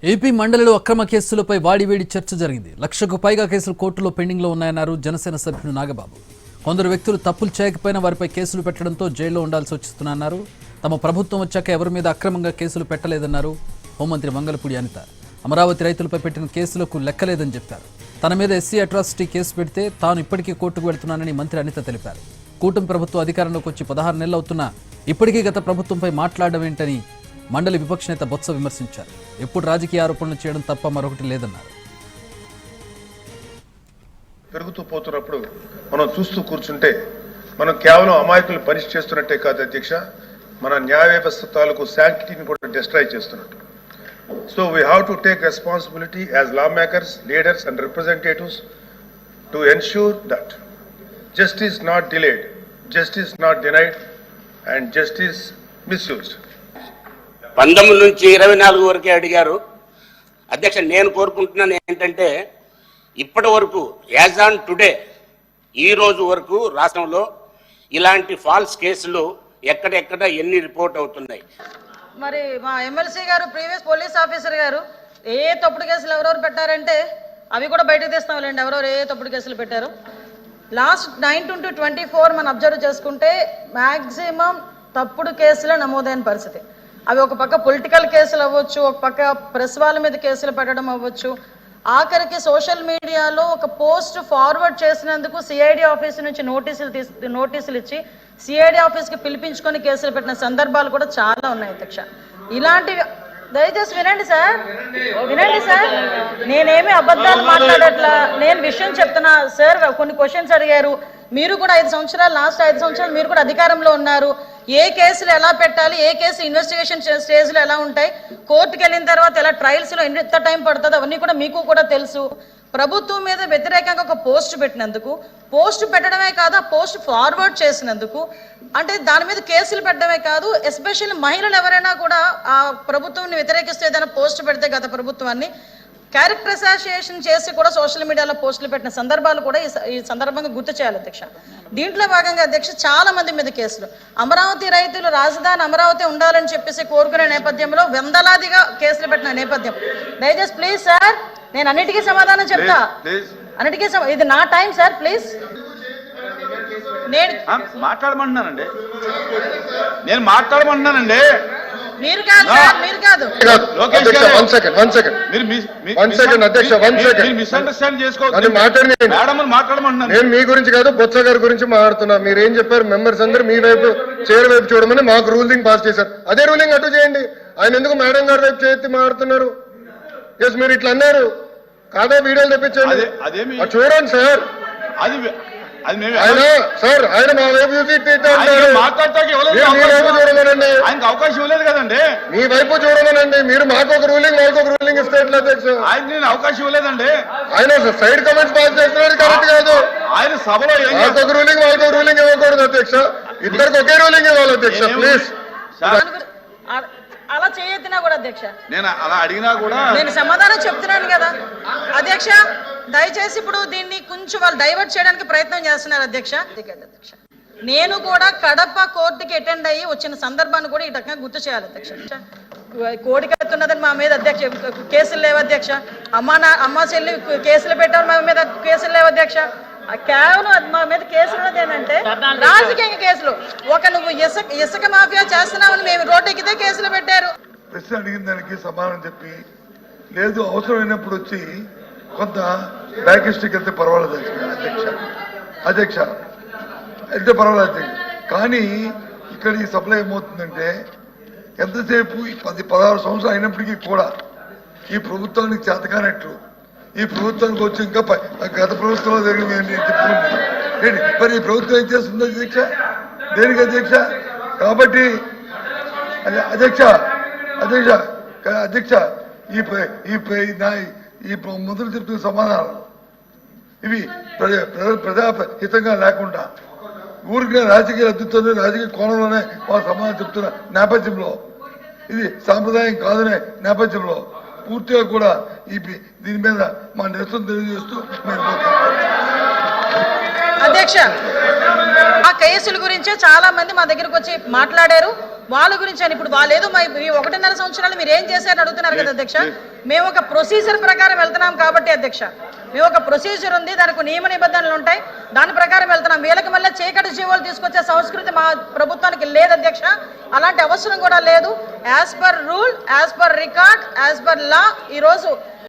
AP మండలిలో అక్రమ కేసులపై వాడివేడి చర్చ జరిగింది. 1,00,000కు పైగా కేసులు కోర్టులో పెండింగ్లో ఉన్నాయన్నారు జనసేన సభ్యుడు నాగబాబు. కొందరు వ్యక్తులు తప్పులు చేయకపోయినా వారిపై కేసులు పెట్టడంతో జైల్లో ఉండాల్సి వచ్చిస్తున్నారు. తమ ప్రభుత్వం వచ్చాక ఎవరి మీద అక్రమంగా కేసులు పెట్టలేదన్నారు హోంమంత్రి మంగళపూడి అనిత. అమరావతి రైతులపై పెట్టిన కేసులకు లెక్కలేదని చెప్పారు. తన మీద ఎస్సీ అట్రాసిటీ కేసు పెడితే తాను ఇప్పటికీ కోర్టుకు వెళ్తున్నానని మంత్రి అనిత తెలిపారు. కూటమి ప్రభుత్వం అధికారంలోకి వచ్చి 16 నెలలు అవుతున్నా ఇప్పటికీ గత ప్రభుత్వంపై మాట్లాడడం ఏంటని మండలి విపక్ష నేత బొత్స విమర్శించారు. ఎప్పుడు రాజకీయ ఆరోపణలు చేయడం తప్ప మరొకటి లేదన్నారు. పెరుగుతూ పోతున్నప్పుడు మనం చూస్తూ కూర్చుంటే మనం కేవలం అమాయకులు పనిష్ చేస్తున్నట్టే కాదు అధ్యక్ష, మన న్యాయ వ్యవస్థ తాలూకు శాంక్టిటీని కూడా డిస్ట్రాయ్ చేస్తున్నట్టు. So we have to take responsibility as law makers, leaders and representatives to ensure that justice not delayed, justice not denied and justice misused. 19 నుంచి 24 వరకే అడిగారు అధ్యక్ష. నేను కోరుకుంటున్నాను ఏంటంటే ఇప్పటి వరకు యాజ్ ఆన్ టుడే ఈ రోజు వరకు రాష్ట్రంలో ఇలాంటి ఫాల్స్ కేసులు ఎక్కడెక్కడ ఎన్ని రిపోర్ట్ అవుతున్నాయి. మరి మా ఎమ్మెల్సీ గారు ప్రీవియస్ పోలీస్ ఆఫీసర్ గారు ఏ తప్పుడు కేసులు ఎవరెవరు పెట్టారంటే అవి కూడా బయటకు తీస్తాంలేండి, ఎవరెవరు ఏ తప్పుడు కేసులు పెట్టారు. లాస్ట్ 9-24 మనం అబ్జర్వ్ చేసుకుంటే మ్యాక్సిమం తప్పుడు కేసులే నమోదైన పరిస్థితి. అవి ఒక పక్క పొలిటికల్ కేసులు అవ్వచ్చు, ఒక పక్క ప్రెస్ వాళ్ళ మీద కేసులు పెట్టడం అవ్వచ్చు, ఆఖరికి సోషల్ మీడియాలో ఒక పోస్ట్ ఫార్వర్డ్ చేసినందుకు సిఐడి ఆఫీస్ నుంచి నోటీసులు ఇచ్చి సిఐడి ఆఫీస్కి పిలిపించుకొని కేసులు పెట్టిన సందర్భాలు కూడా చాలా ఉన్నాయి అధ్యక్ష. ఇలాంటివి దయచేసి వినండి సార్, నేనేమి అబద్ధాలు మాట్లాడట్లా, నేను విషయం చెప్తున్నా సార్. కొన్ని క్వశ్చన్స్ అడిగారు, మీరు కూడా 5 సంవత్సరాలు, లాస్ట్ 5 సంవత్సరాలు మీరు కూడా అధికారంలో ఉన్నారు. ఏ కేసులు ఎలా పెట్టాలి, ఏ కేసు ఇన్వెస్టిగేషన్ స్టేజ్లో ఎలా ఉంటాయి, కోర్టుకు వెళ్ళిన తర్వాత ఎలా ట్రయల్స్లో ఎంత టైం పడుతుందో అవన్నీ కూడా మీకు కూడా తెలుసు. ప్రభుత్వం మీద వ్యతిరేకంగా ఒక పోస్ట్ పెట్టినందుకు, పోస్ట్ పెట్టడమే కాదు ఆ పోస్ట్ ఫార్వర్డ్ చేసినందుకు, అంటే దాని మీద కేసులు పెట్టడమే కాదు, ఎస్పెషల్లీ మహిళలు ఎవరైనా కూడా ఆ ప్రభుత్వాన్ని వ్యతిరేకిస్తే ఏదైనా పోస్ట్ పెడితే గత ప్రభుత్వాన్ని క్యారెక్టర్ అసోసియేషన్ చేసి కూడా సోషల్ మీడియాలో పోస్టులు పెట్టిన సందర్భాలు కూడా ఈ సందర్భంగా గుర్తు చేయాలి అధ్యక్ష. దీంట్లో భాగంగా అధ్యక్ష చాలా మంది మీద కేసులు, అమరావతి రైతులు రాజధాని అమరావతి ఉండాలని చెప్పేసి కోరుకునే నేపథ్యంలో వందలాదిగా కేసులు పెట్టిన నేపథ్యం. దయచేసి ప్లీజ్ సార్, నేను అన్నిటికీ సమాధానం చెప్తా, అన్నిటికీ ఇది నా టైం సార్, ప్లీజ్. నేను మాట్లాడమంటున్నానండి. మీరు కాదు సార్, మీరు కాదు. నేను మీ గురించి కాదు బొత్స గారి గురించి మాట్లాడుతున్నా. మీరు ఏం చెప్పారు, మెంబర్స్ అందరూ మీ వైపు చైర్ వైపు చూడమని మాకు రూలింగ్ పాస్ చేశారు. అదే రూలింగ్ అటు చేయండి. ఆయన ఎందుకు మేడం గారి వైపు చేతి మాట్లాడుతున్నారు? ఎస్, మీరు ఇట్లా అన్నారు కాదా? వీడియోలు తెప్పించండి, చూడండి సార్. ఆయన సార్, ఆయన మా వైపు చూసి చూడమనండి, అవకాశం ఇవ్వలేదు కదండి. మీ వైపు చూడమనండి. మీరు మాకు ఒక రూలింగ్, మాకు ఒక రూలింగ్ ఇస్తే ఎట్లా అధ్యక్ష? ఆయన అవకాశం ఇవ్వలేదండి. ఆయన సైడ్ కమెంట్స్ పాస్ చేస్తున్నారు, కరెక్ట్ కాదు. ఆయన సభలో మాకు ఒక రూలింగ్, మాకు ఒక రూలింగ్ ఇవ్వకూడదు అధ్యక్ష. ఇద్దరికి ఒకే రూలింగ్ ఇవ్వాలి అధ్యక్ష, ప్లీజ్. అలా చేయొద్దునా కూడా అధ్యక్ష, నేను అలా అడిగినా కూడా నేను సమాధానం చెప్తున్నాను కదా అధ్యక్ష. దయచేసి ఇప్పుడు దీన్ని కొంచెం వాళ్ళు డైవర్ట్ చేయడానికి ప్రయత్నం చేస్తున్నారు అధ్యక్ష. నేను కూడా కడప కోర్టుకి అటెండ్ అయ్యి వచ్చిన సందర్భాన్ని కూడా ఈ రకంగా గుర్తు చేయాలి అధ్యక్ష. కోడికత్తున్నదని మా మీద అధ్యక్ష కేసులు లేవు అధ్యక్ష. అమ్మ చెల్లి కేసులు పెట్టారు, మా మీద కేసులు లేవు అధ్యక్ష. కేవలం మా మీద కేసులు ఉన్నది ఏంటంటే రాజకీయ కేసులు. నువ్వు ఇసుక మాఫియా చేస్తున్నావని మేము రోడ్డు ఎక్కితే కేసులు పెట్టారు. ప్రశ్న అడిగిన దానికి సమాధానం చెప్పి లేదు, అవసరమైనప్పుడు వచ్చి కొంత బ్యాక్ హిస్టరీకి వెళ్తే పర్వాలేదు అధ్యక్ష, వెళ్తే పర్వాలేదు అధ్యక్ష. కానీ ఇక్కడ ఈ సప్లై ఏమవుతుందంటే ఎంతసేపు 10-16 సంవత్సరాలు అయినప్పటికీ కూడా ఈ ప్రభుత్వానికి చేతకానట్లు, ఈ ప్రభుత్వానికి వచ్చి ఇంకా గత ప్రభుత్వంలో జరిగింది చెప్పుకుంటే మరి ఈ ప్రభుత్వం ఏం చేస్తుంది అధ్యక్ష? దేనికి అధ్యక్ష? కాబట్టి అధ్యక్ష ఈ మొదలు చెప్తున్న సమాధానం ఇవి ప్రజాహితంగా లేకుండా ఊరికి రాజకీయ అద్భుతంలో రాజకీయ కోణంలోనే వాళ్ళ సమాధానం చెప్తున్న నేపథ్యంలో, ఇది సాంప్రదాయం కాదనే నేపథ్యంలో పూర్తిగా కూడా దీని మీద మా నిరసన తెలియజేస్తూ అధ్యక్ష, ఆ కేసుల గురించే చాలా మంది మా దగ్గరకు వచ్చి మాట్లాడారు. వాళ్ళ గురించి అని ఇప్పుడు వాళ్ళు ఏదో ఈ 1.5 సంవత్సరాలు మీరు ఏం చేశారని అడుగుతున్నారు కదా అధ్యక్ష. మేము ఒక ప్రొసీజర్ ప్రకారం వెళ్తున్నాం కాబట్టి అధ్యక్ష, మేము ఒక ప్రొసీజర్ ఉంది, దానికి నియమ నిబంధనలు ఉంటాయి, దాని ప్రకారం వెళ్తున్నాం. వీళ్ళకి మళ్ళీ చీకటి జీవోలు తీసుకొచ్చే సంస్కృతి మా ప్రభుత్వానికి లేదు అధ్యక్ష. అలాంటి అవసరం కూడా లేదు. As per rule, as per record, as per law ఈరోజు